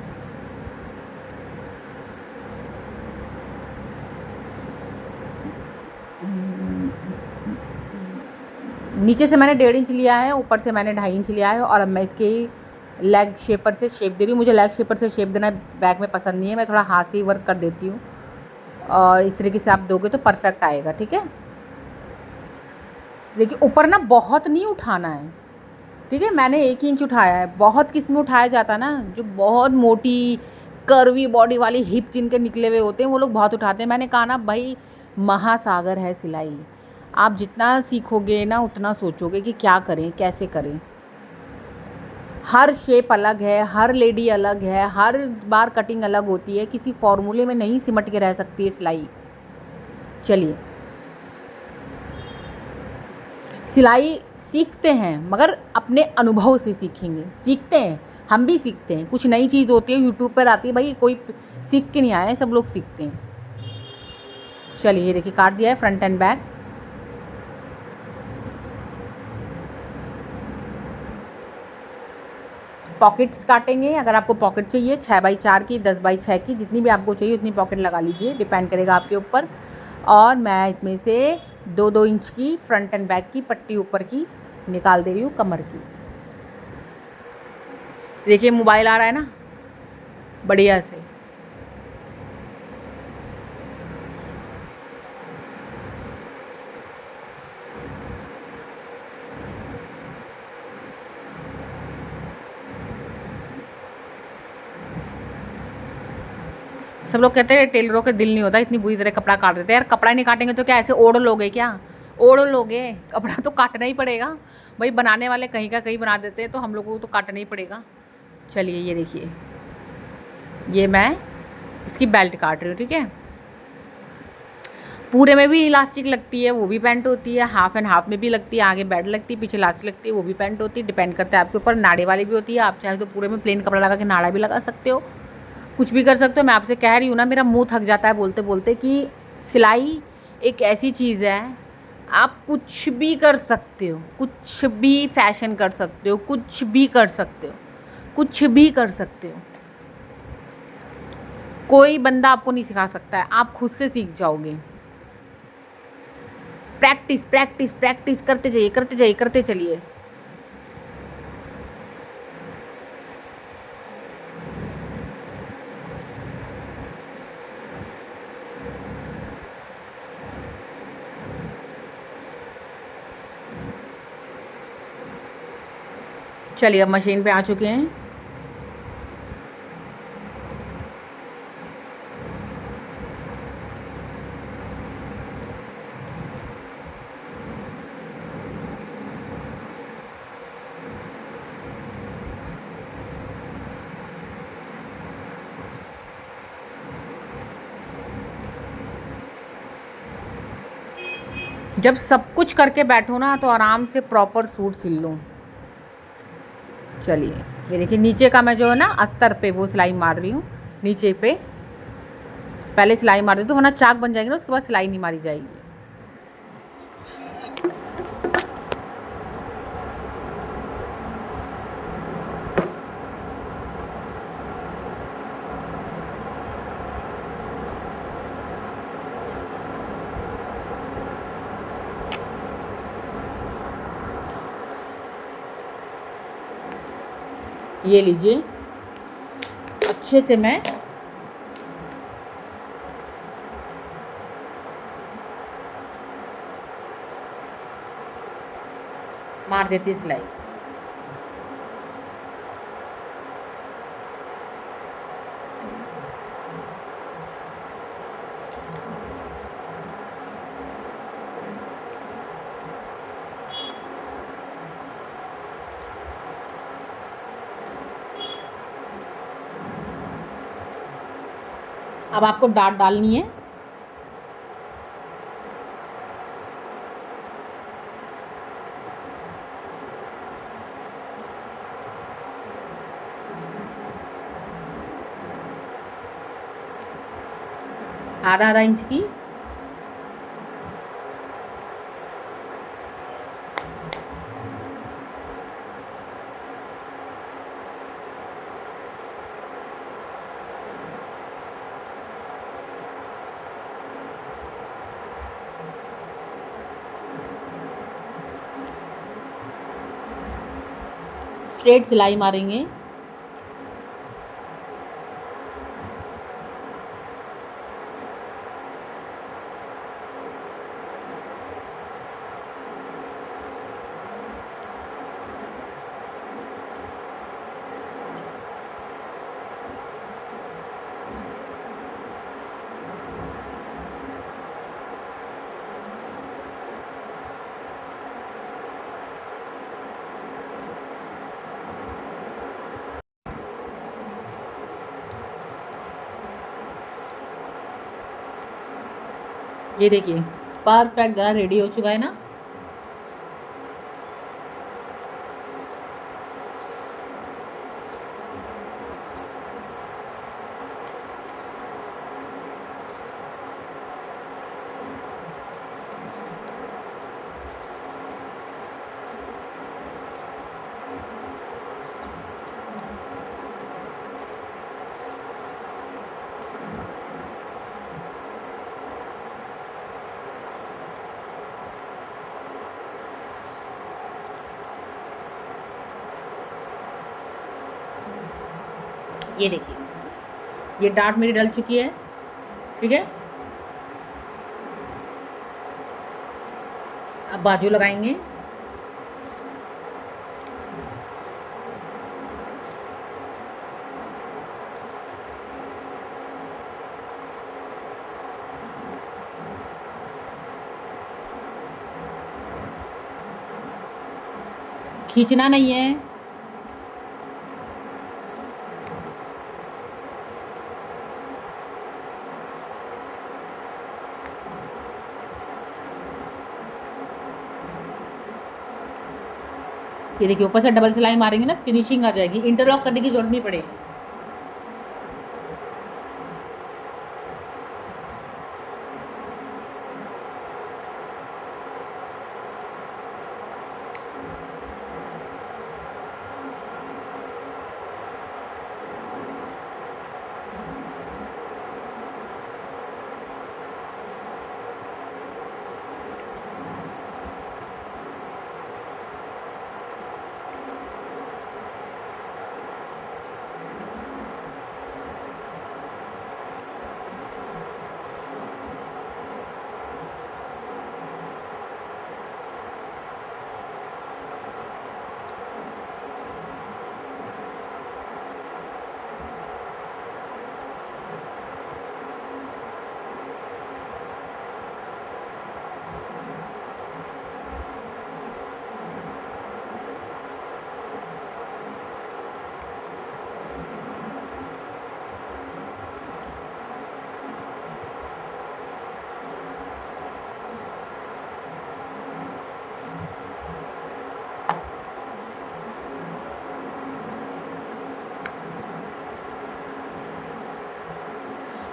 नीचे से मैंने 1.5 इंच लिया है, ऊपर से मैंने 2.5 इंच लिया है। और अब मैं इसके लेग शेपर से शेप दे रही हूँ। मुझे लेग शेपर से शेप देना बैक में पसंद नहीं है, मैं थोड़ा हाथ से ही वर्क कर देती हूँ, और इस तरीके से आप दोगे तो परफेक्ट आएगा, ठीक है। देखिए ऊपर ना बहुत नहीं उठाना है, ठीक है, मैंने 1 इंच उठाया है। बहुत किस में उठाया जाता है ना, जो बहुत मोटी कर्वी बॉडी वाली हिप जिनके निकले हुए होते हैं वो लोग बहुत उठाते हैं। मैंने कहा ना भाई, महासागर है सिलाई, आप जितना सीखोगे ना उतना सोचोगे कि क्या करें कैसे करें। हर शेप अलग है, हर लेडी अलग है, हर बार कटिंग अलग होती है, किसी फॉर्मूले में नहीं सिमट के रह सकती है सिलाई। चलिए, सिलाई सीखते हैं मगर अपने अनुभव से सीखेंगे। सीखते हैं, हम भी सीखते हैं, कुछ नई चीज़ होती है यूट्यूब पर आती है, भाई कोई सीख के नहीं आया है, सब लोग सीखते हैं। चलिए ये देखिए काट दिया है फ्रंट एंड बैक। पॉकेट्स काटेंगे। अगर आपको पॉकेट चाहिए 6x4 की, 10x6 की, जितनी भी आपको चाहिए उतनी पॉकेट लगा लीजिए, डिपेंड करेगा आपके ऊपर। और मैं इसमें से 2-2 इंच की फ्रंट एंड बैक की पट्टी ऊपर की निकाल दे रही हूँ कमर की। देखिए मोबाइल आ रहा है ना बढ़िया से। सब लोग कहते हैं टेलरों के दिल नहीं होता, इतनी बुरी तरह कपड़ा काट देते हैं। यार कपड़ा नहीं काटेंगे तो क्या ऐसे ओढ़ लोगे क्या? ओढ़ लोगे? कपड़ा तो काटना ही पड़ेगा भाई, बनाने वाले कहीं का कहीं बना देते हैं, तो हम लोगों को तो काटना ही पड़ेगा। चलिए ये देखिए, ये मैं इसकी बेल्ट काट रही हूँ, ठीक है। पूरे में भी इलास्टिक लगती है, वो भी पैंट होती है, हाफ एंड हाफ में भी लगती है, आगे बेल्ट लगती है, पीछे इलास्टिक लगती है, वो भी पैंट होती है। डिपेंड करता है आपके ऊपर। नाड़े वाली भी होती है, आप चाहे तो पूरे में प्लेन कपड़ा लगा के नाड़ा भी लगा सकते हो, कुछ भी कर सकते हो। मैं आपसे कह रही हूँ ना, मेरा मुंह थक जाता है बोलते बोलते कि सिलाई एक ऐसी चीज़ है, आप कुछ भी कर सकते हो, कुछ भी फैशन कर सकते हो, कुछ भी कर सकते हो, कुछ भी कर सकते हो। कोई बंदा आपको नहीं सिखा सकता है, आप खुद से सीख जाओगे। प्रैक्टिस प्रैक्टिस प्रैक्टिस करते जाइए, करते जाइए, करते चलिए। चलिए अब मशीन पे आ चुके हैं। जब सब कुछ करके बैठो ना तो आराम से प्रॉपर सूट सिल लो। चलिए ये देखिए, नीचे का मैं जो है ना अस्तर पे वो सिलाई मार रही हूँ। नीचे पे पहले सिलाई मार देती हूँ, वरना चाक बन जाएगी ना, उसके बाद सिलाई नहीं मारी जाएगी। ये लीजिए, अच्छे से मैं मार देती सिलाई। अब आपको डाट डालनी है। आधा आधा इंच की। स्ट्रेट सिलाई मारेंगे। ये देखिए परफेक्ट गला रेडी हो चुका है ना। ये देखिए ये डार्ट मेरी डल चुकी है, ठीक है। अब बाजू लगाएंगे। खींचना नहीं है। ये देखिए ऊपर से डबल सिलाई मारेंगे ना, फिनिशिंग आ जाएगी, इंटरलॉक करने की जरूरत नहीं पड़ेगी।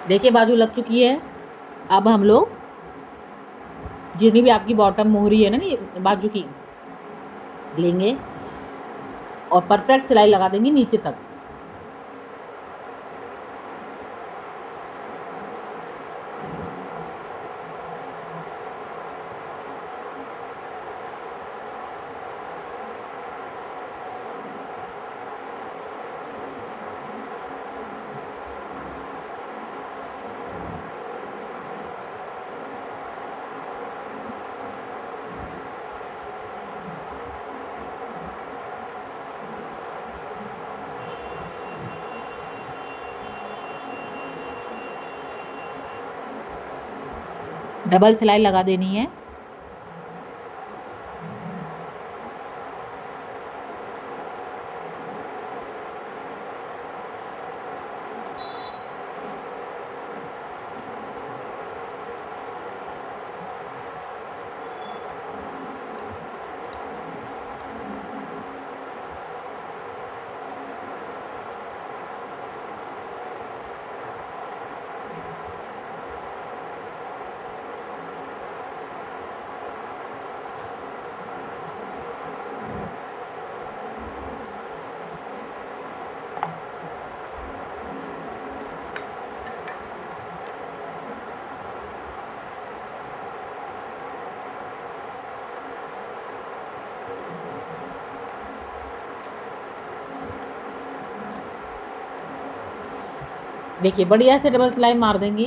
देखिए बाजू लग चुकी है। अब हम लोग जितनी भी आपकी बॉटम मोहरी है ना ये बाजू की लेंगे और परफेक्ट सिलाई लगा देंगे नीचे तक। डबल सिलाई लगा देनी है। देखिए बढ़िया से डबल सिलाई मार देंगे।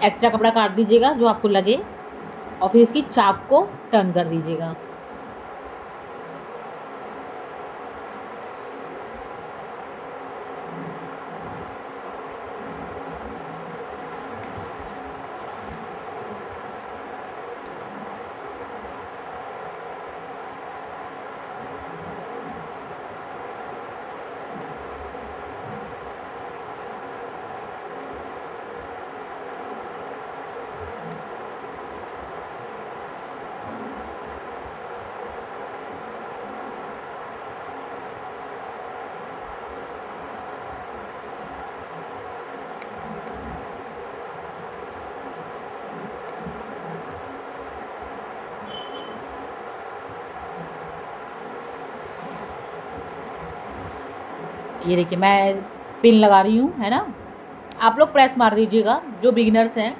एक्स्ट्रा कपड़ा काट दीजिएगा जो आपको लगे और फिर इसकी चाक को टर्न कर दीजिएगा। ये देखिए मैं पिन लगा रही हूँ, है ना। आप लोग प्रेस मार दीजिएगा, जो बिगिनर्स हैं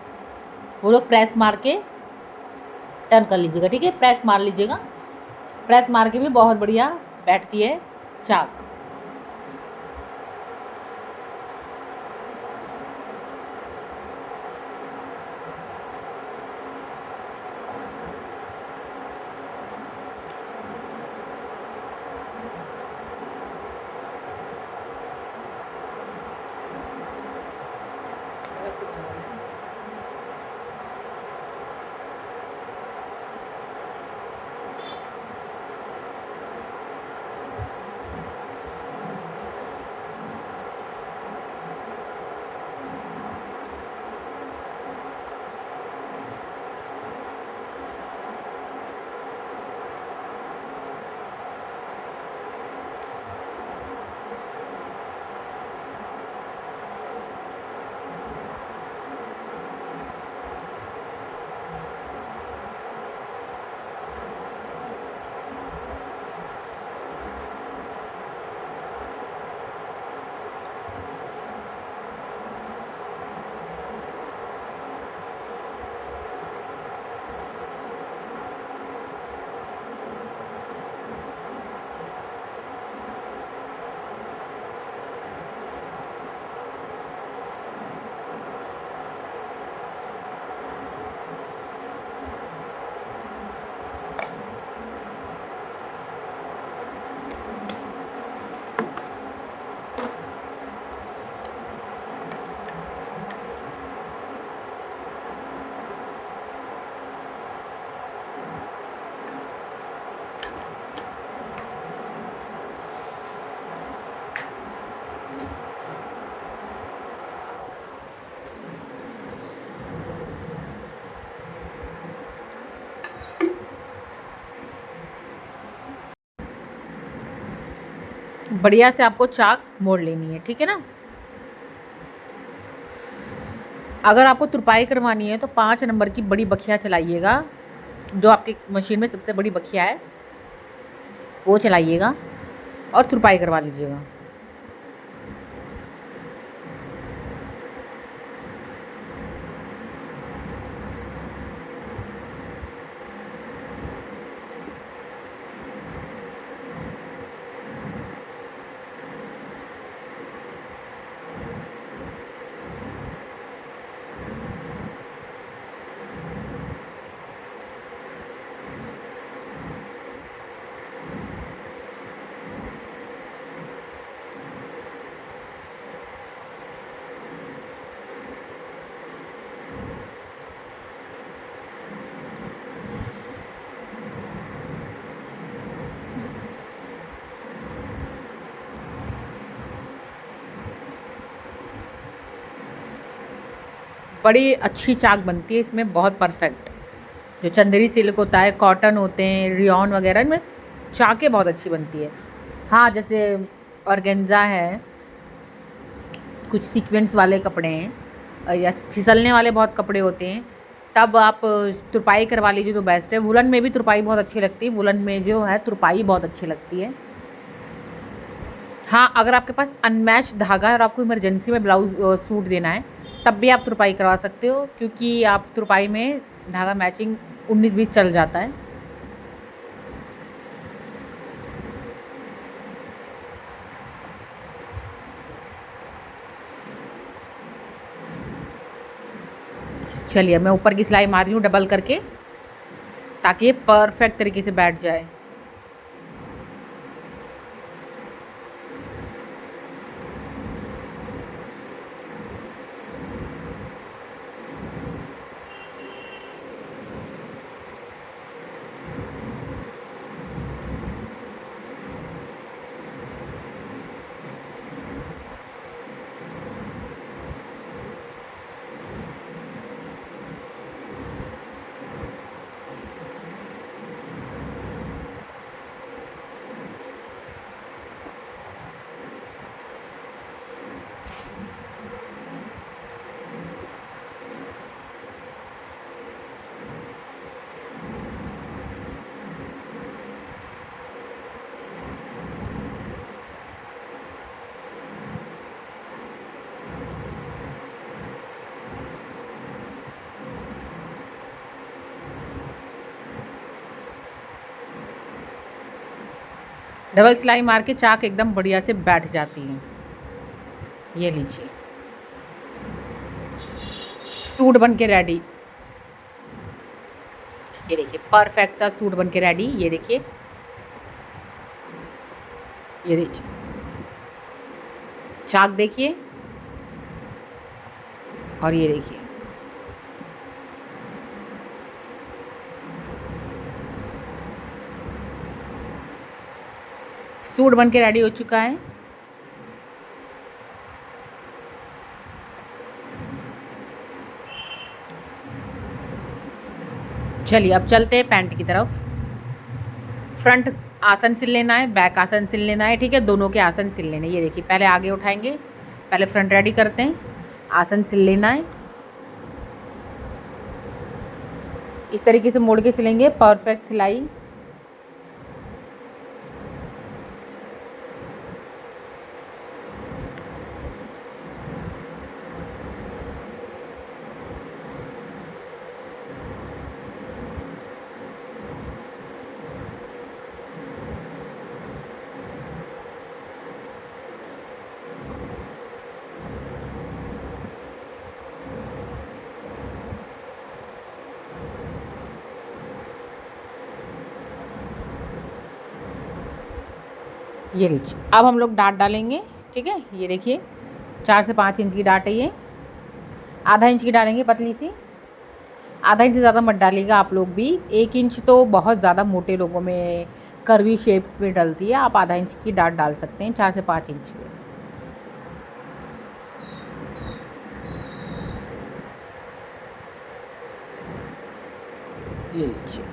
वो लोग प्रेस मार के टर्न कर लीजिएगा, ठीक है। प्रेस मार लीजिएगा, प्रेस मार के भी बहुत बढ़िया बैठती है चाक। बढ़िया से आपको चाक मोड़ लेनी है, ठीक है ना। अगर आपको तुरपाई करवानी है तो 5 नंबर की बड़ी बखिया चलाइएगा, जो आपकी मशीन में सबसे बड़ी बखिया है वो चलाइएगा और तुरपाई करवा लीजिएगा। बड़ी अच्छी चाक बनती है इसमें, बहुत परफेक्ट। जो चंदेरी सिल्क होता है, कॉटन होते हैं, रियॉन वगैरह, इनमें चाकें बहुत अच्छी बनती है। हाँ, जैसे ऑर्गेन्जा है, कुछ सीक्वेंस वाले कपड़े हैं, या फिसलने वाले बहुत कपड़े होते हैं, तब आप तुरपाई करवा लीजिए तो बेस्ट है। वुलन में भी तुरपाई बहुत अच्छी लगती है, वुलन में जो है तुरपाई बहुत अच्छी लगती है। हाँ, अगर आपके पास अनमैच धागा है और आपको इमरजेंसी में ब्लाउज सूट देना है, तब भी आप तुरपाई करवा सकते हो, क्योंकि आप तुरपाई में धागा मैचिंग 19-20 चल जाता है। चलिए मैं ऊपर की सिलाई मार रही हूँ डबल करके, ताकि ये परफेक्ट तरीके से बैठ जाए। डबल सिलाई मार के चाक एकदम बढ़िया से बैठ जाती है। ये लीजिए, सूट बन के रेडी। ये देखिए परफेक्ट सा सूट बन के रेडी। ये देखिए, ये देखिए चाक देखिए, और ये देखिए सूट बन के रेडी हो चुका है। चलिए अब चलते हैं पैंट की तरफ। फ्रंट आसन सिल लेना है, बैक आसन सिल लेना है, ठीक है, दोनों के आसन सिल लेने। ये देखिए पहले आगे उठाएंगे, पहले फ्रंट रेडी करते हैं, आसन सिल लेना है। इस तरीके से मोड़ के सिलेंगे, परफेक्ट सिलाई। ये लीजिए, अब हम लोग डाट डालेंगे, ठीक है। ये देखिए 4 से 5 इंच की डाट है ये, आधा इंच की डालेंगे पतली सी, आधा इंच से ज़्यादा मत डालिएगा आप लोग भी। 1 इंच तो बहुत ज़्यादा मोटे लोगों में, कर्वी शेप्स में डलती है, आप आधा इंच की डाट डाल सकते हैं 4 से 5 इंच में। ये लीजिए,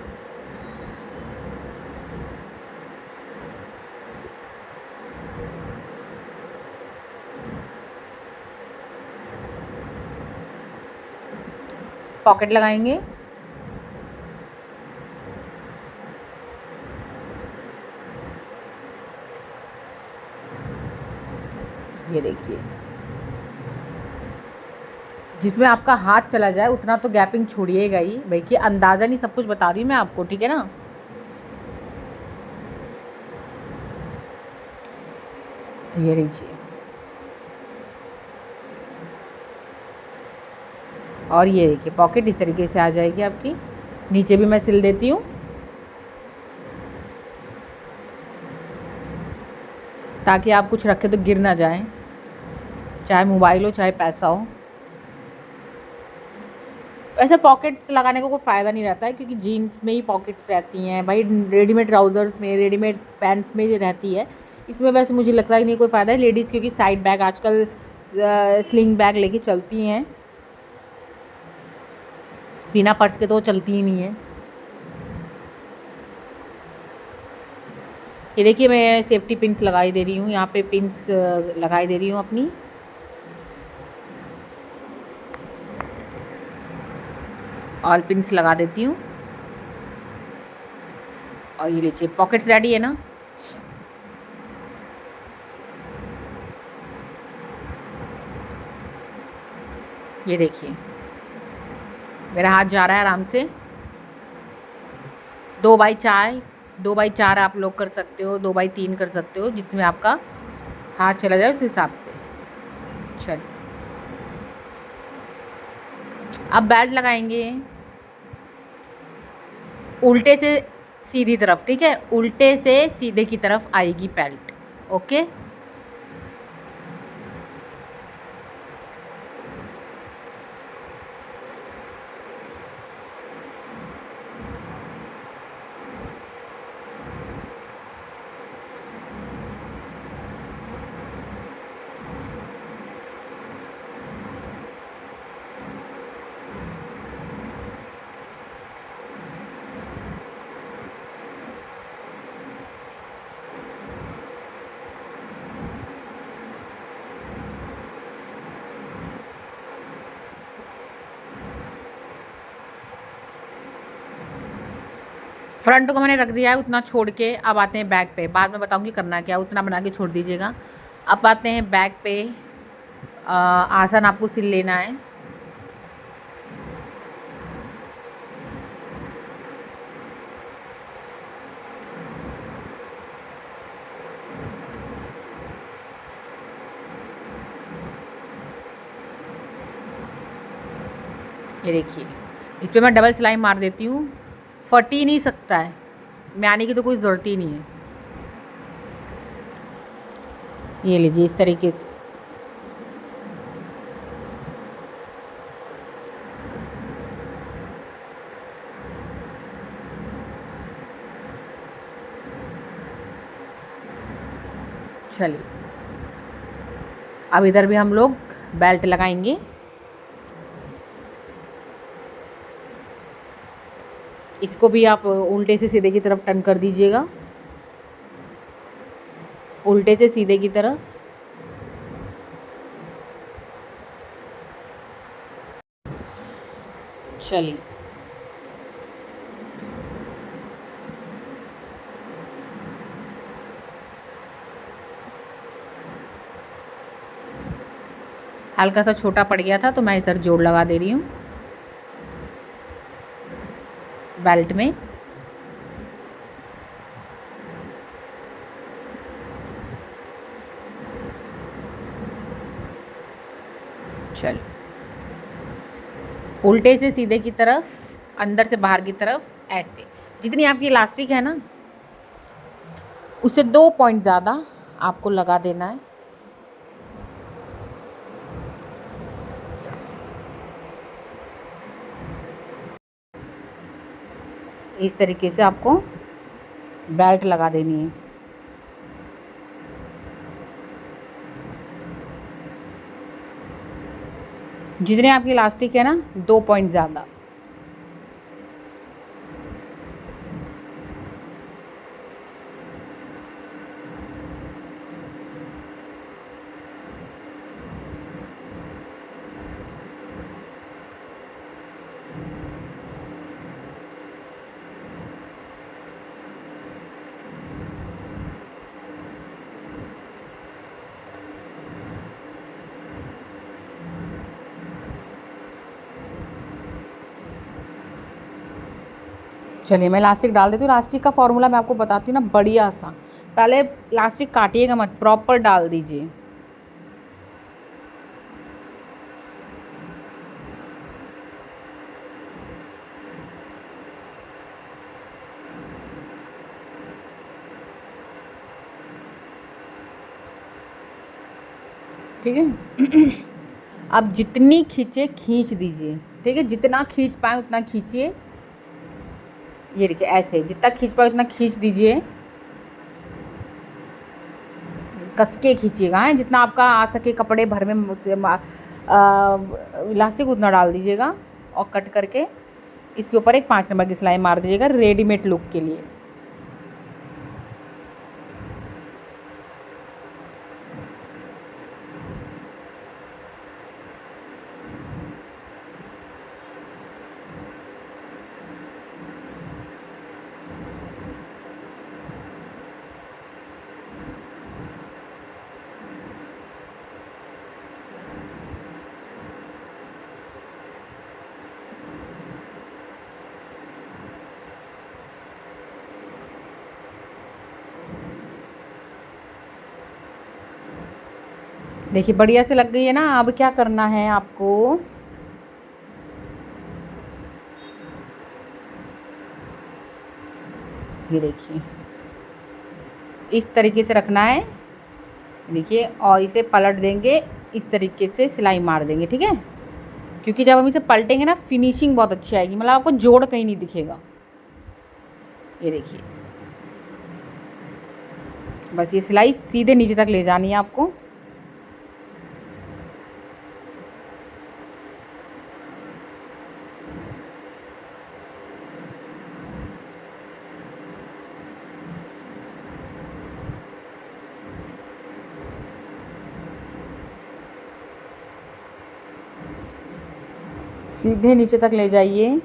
पॉकेट लगाएंगे। ये देखिए, जिसमें आपका हाथ चला जाए उतना तो गैपिंग छोड़िएगा ही भाई, कि अंदाज़ा नहीं सब कुछ बता रही हूँ मैं आपको, ठीक है ना। ये लीजिए, और ये देखिए पॉकेट इस तरीके से आ जाएगी आपकी। नीचे भी मैं सिल देती हूँ ताकि आप कुछ रखें तो गिर ना जाए, चाहे मोबाइल हो चाहे पैसा हो। वैसे पॉकेट्स लगाने का कोई फ़ायदा नहीं रहता है, क्योंकि जीन्स में ही पॉकेट्स रहती हैं भाई, रेडीमेड ट्राउज़र्स में, रेडीमेड पैंट्स में रहती है। इसमें वैसे मुझे लगता है नहीं कोई फ़ायदा है। लेडीज़ क्योंकि साइड बैग आजकल स्लिंग बैग लेके चलती हैं, बिना पर्स के तो चलती ही नहीं है। ये देखिए मैं सेफ्टी पिन्स लगाई दे रही हूँ, यहाँ पे पिन्स लगाई दे रही हूँ अपनी। ऑल पिन्स लगा देती हूँ। और ये लीजिए पॉकेट्स रेडी है ना। ये देखिए मेरा हाथ जा रहा है आराम से। 2x4 आप लोग कर सकते हो, 2x3 कर सकते हो, जितने आपका हाथ चला जाए उस हिसाब से। चलिए अब बेल्ट लगाएंगे उल्टे से सीधी तरफ, ठीक है, उल्टे से सीधे की तरफ आएगी बेल्ट। ओके, फ्रंट को मैंने रख दिया है उतना छोड़ के। अब आते हैं बैक पे, बाद में बताऊंगी करना क्या, उतना बना के छोड़ दीजिएगा। अब आते हैं बैक पे। आसन आपको सिल लेना है। ये देखिए, इस पे मैं डबल सिलाई मार देती हूँ, फट ही नहीं सकता है, मैं आने की तो कोई ज़रूरत ही नहीं है। ये लीजिए इस तरीके से। चलिए, अब इधर भी हम लोग बेल्ट लगाएंगे। इसको भी आप उल्टे से सीधे की तरफ टर्न कर दीजिएगा, उल्टे से सीधे की तरफ। चलिए, हल्का सा छोटा पड़ गया था तो मैं इधर जोड़ लगा दे रही हूँ बेल्ट में। चल, उल्टे से सीधे की तरफ, अंदर से बाहर की तरफ, ऐसे। जितनी आपकी इलास्टिक है ना, उससे 2 पॉइंट ज़्यादा आपको लगा देना है। इस तरीके से आपको बेल्ट लगा देनी है। जितने आपकी इलास्टिक है ना, 2 पॉइंट ज़्यादा। चलिए, मैं इलास्टिक डाल देती हूँ। इलास्टिक का फॉर्मूला मैं आपको बताती हूँ ना, बढ़िया सा। पहले इलास्टिक काटिएगा मत, प्रॉपर डाल दीजिए। ठीक है। अब जितनी खींचे खींच दीजिए, ठीक है, जितना खींच पाए उतना खींचिए। ये देखिए ऐसे, जितना खींच पाए उतना खींच दीजिए, कस के खींचिएगा है, जितना आपका आ सके कपड़े भर में इलास्टिक उतना डाल दीजिएगा और कट करके इसके ऊपर एक 5 नंबर की सिलाई मार दीजिएगा रेडीमेड लुक के लिए। देखिए बढ़िया से लग गई है ना। अब क्या करना है आपको, ये देखिए इस तरीके से रखना है, देखिए, और इसे पलट देंगे, इस तरीके से सिलाई मार देंगे, ठीक है। क्योंकि जब हम इसे पलटेंगे ना, फिनिशिंग बहुत अच्छी आएगी, मतलब आपको जोड़ कहीं नहीं दिखेगा। ये देखिए, बस ये सिलाई सीधे नीचे तक ले जानी है आपको। सीधे नीचे तक ले जाइए।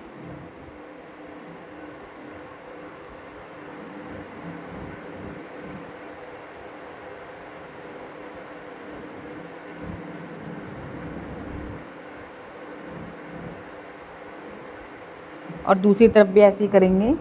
और दूसरी तरफ भी ऐसे ही करेंगे।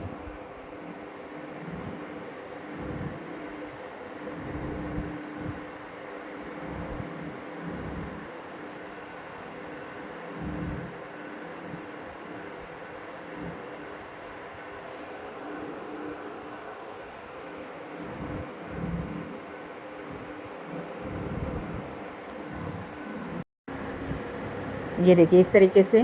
ये देखिए इस तरीके से।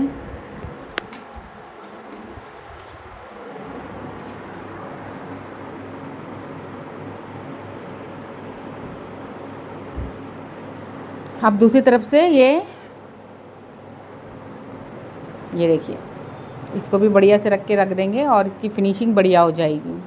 अब दूसरी तरफ से ये देखिए, इसको भी बढ़िया से रख के रख देंगे और इसकी फिनिशिंग बढ़िया हो जाएगी।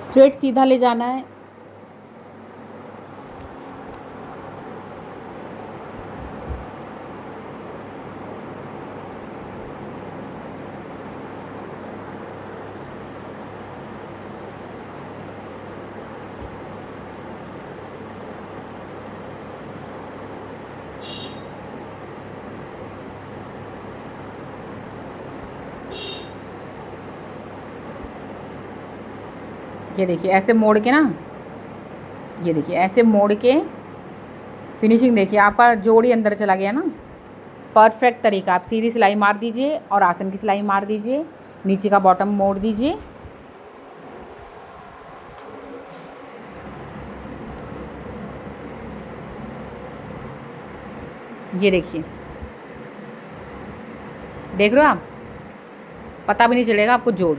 स्ट्रेट सीधा ले जाना है। ये देखिए ऐसे मोड़ के ना, ये देखिए ऐसे मोड़ के फिनिशिंग देखिए, आपका जोड़ ही अंदर चला गया ना। परफेक्ट तरीका। आप सीधी सिलाई मार दीजिए और आसन की सिलाई मार दीजिए, नीचे का बॉटम मोड़ दीजिए। ये देखिए, देख रहे हो आप, पता भी नहीं चलेगा आपको जोड़।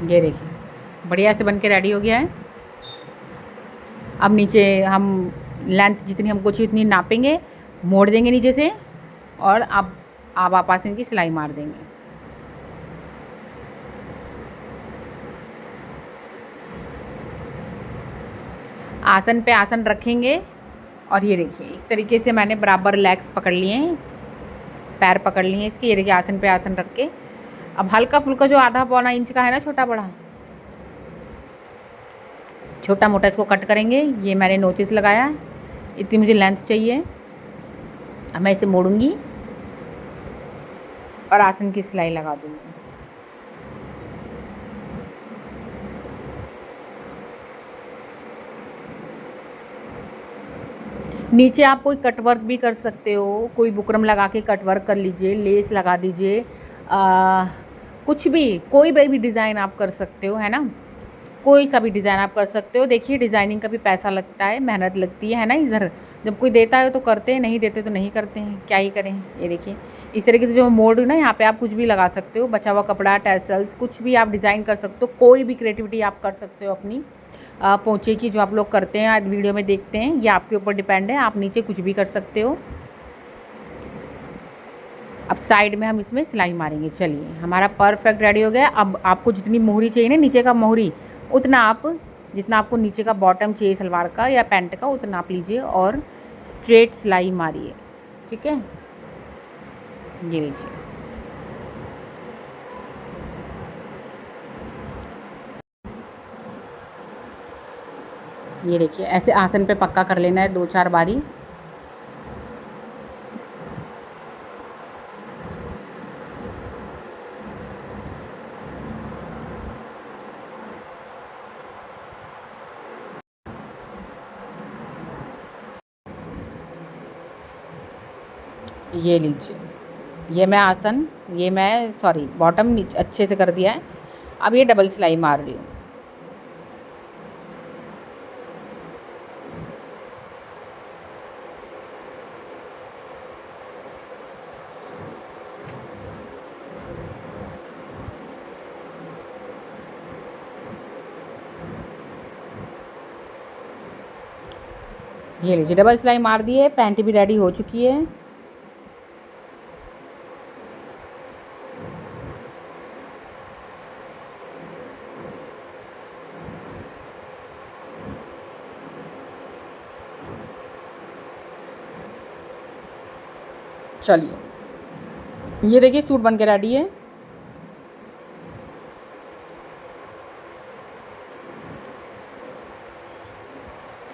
ये देखिए बढ़िया से बन के रेडी हो गया है। अब नीचे हम लेंथ जितनी हमको चाहिए उतनी नापेंगे, मोड़ देंगे नीचे से और अब आप आसन की सिलाई मार देंगे। आसन पे आसन रखेंगे और ये देखिए इस तरीके से मैंने बराबर लेग्स पकड़ लिए हैं, पैर पकड़ लिए हैं इसके। ये देखिए आसन पे आसन रख के अब हल्का फुल्का जो आधा पौना इंच का है ना, छोटा बड़ा छोटा मोटा, इसको कट करेंगे। ये मैंने नोचिस लगाया, इतनी मुझे लेंथ चाहिए। अब मैं इसे मोड़ूंगी और आसन की सिलाई लगा दूंगी। नीचे आप कोई कटवर्क भी कर सकते हो, कोई बुकरम लगा के कटवर्क कर लीजिए, लेस लगा दीजिए, कुछ भी, कोई भी डिज़ाइन आप कर सकते हो, है ना। कोई सा भी डिज़ाइन आप कर सकते हो। देखिए डिज़ाइनिंग का भी पैसा लगता है, मेहनत लगती है ना। इधर जब कोई देता है तो करते हैं, नहीं देते तो नहीं करते हैं, क्या ही करें। ये देखिए इस तरीके से जो मोड़ ना, यहाँ पे आप कुछ भी लगा सकते हो, बचा हुआ कपड़ा, टैसल्स, कुछ भी आप डिज़ाइन कर सकते हो। कोई भी क्रिएटिविटी आप कर सकते हो अपनी पोंचे की, जो आप लोग करते हैं आज वीडियो में देखते हैं, ये आपके ऊपर डिपेंड है। आप नीचे कुछ भी कर सकते हो। अब साइड में हम इसमें सिलाई मारेंगे। चलिए हमारा परफेक्ट रेडी हो गया। अब आपको जितनी मोहरी चाहिए ना, नीचे का मोहरी, उतना आप, जितना आपको नीचे का बॉटम चाहिए सलवार का या पैंट का, उतना आप लीजिए और स्ट्रेट सिलाई मारिए। ठीक है, ये लीजिए। ये देखिए ऐसे आसन पे पक्का कर लेना है 2-4 बारी। ये लीजिए, ये मैं सॉरी बॉटम नीचे अच्छे से कर दिया है। अब ये डबल सिलाई मार रही हूँ। ये लीजिए डबल सिलाई मार दी है, पैंट भी रेडी हो चुकी है। चलिए ये देखिए सूट बन के रेडी है।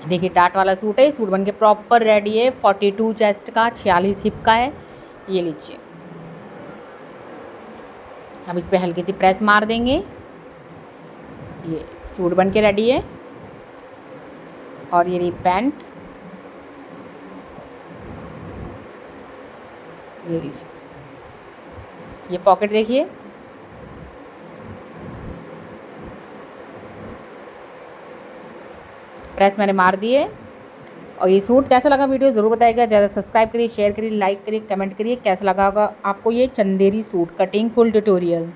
देखिए डाट वाला सूट है, सूट बन के प्रॉपर रेडी है। 42 चेस्ट का, 46 हिप का है। ये लीजिए, अब इस पे हल्की सी प्रेस मार देंगे। ये सूट बन के रेडी है। और ये रही पैंट, ये लीजिए, ये पॉकेट देखिए, प्रेस मैंने मार दी है। और ये सूट कैसा लगा वीडियो ज़रूर बताइएगा। ज़्यादा सब्सक्राइब करिए, शेयर करिए, लाइक करिए, कमेंट करिए। कैसा लगा होगा आपको ये Chanderi suit cutting full tutorial.